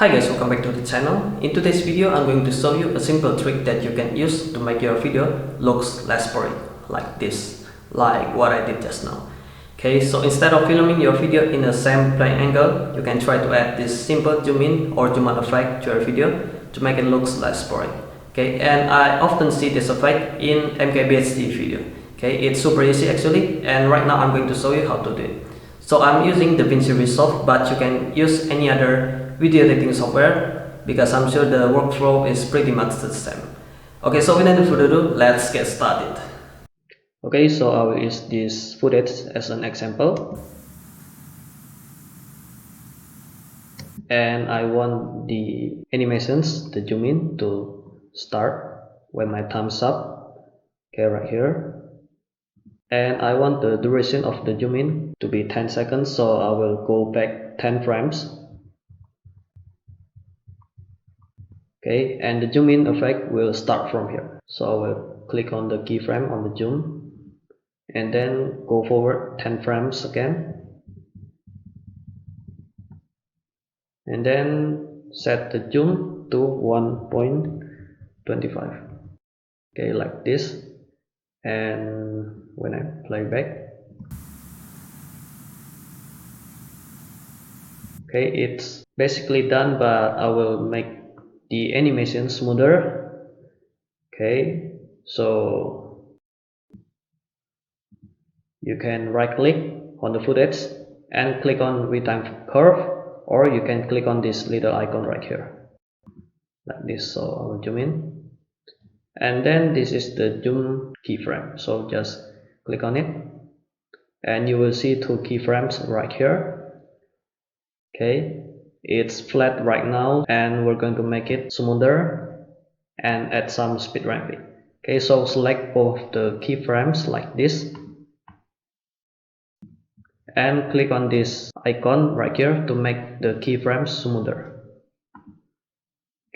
Hi guys, welcome back to the channel. In today's video, I'm going to show you a simple trick that you can use to make your video looks less boring, like this, like what I did just now. Okay, so instead of filming your video in the same plane angle, you can try to add this simple zoom in or zoom out effect to your video to make it looks less boring. Okay, and I often see this effect in MKBHD video. Okay, it's super easy actually, and right now I'm going to show you how to do it. So I'm using DaVinci Resolve, but you can use any other video editing software because I'm sure the workflow is pretty much the same. Okay, so without further ado, let's get started. Okay, so I will use this footage as an example, and I want the animations, the zoom in, to start when my thumbs up. Okay, right here. And I want the duration of the zoom in to be 10 seconds, so I will go back 10 frames. Okay, and the zoom in effect will start from here. So I will click on the keyframe on the zoom and then go forward 10 frames again, and then set the zoom to 1.25. okay, like this. And when I play back, okay, it's basically done, but I will make the animation smoother. Okay, so you can right click on the footage and click on retime curve, or you can click on this little icon right here like this. So I will zoom in, and then this is the zoom keyframe, so just click on it and you will see two keyframes right here. Okay, it's flat right now and we're going to make it smoother and add some speed ramping. Okay, so select both the keyframes like this and click on this icon right here to make the keyframes smoother.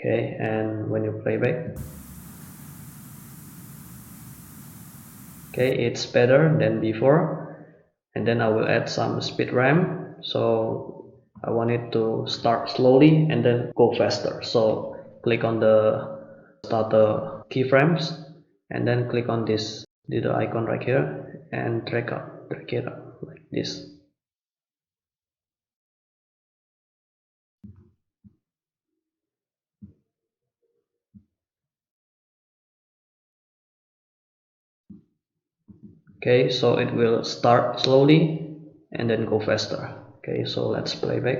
Okay, and when you play back, okay, it's better than before. And then I will add some speed ramp, so I want it to start slowly and then go faster. So click on the starter keyframes and then click on this little icon right here and drag it up like this. Okay, so it will start slowly and then go faster. Okay, so let's play back.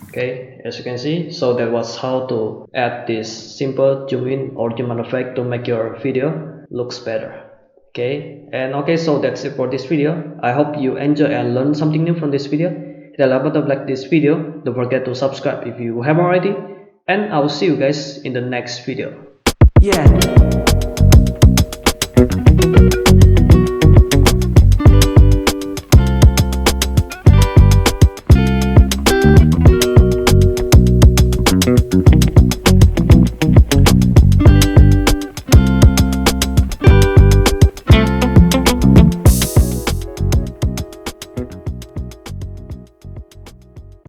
Okay, as you can see, so that was how to add this simple zoom in or zoom out effect to make your video looks better. Okay, and okay, so that's it for this video. I hope you enjoy and learn something new from this video. Hit the like button to like this video. Don't forget to subscribe if you haven't already, and I will see you guys in the next video. Yeah.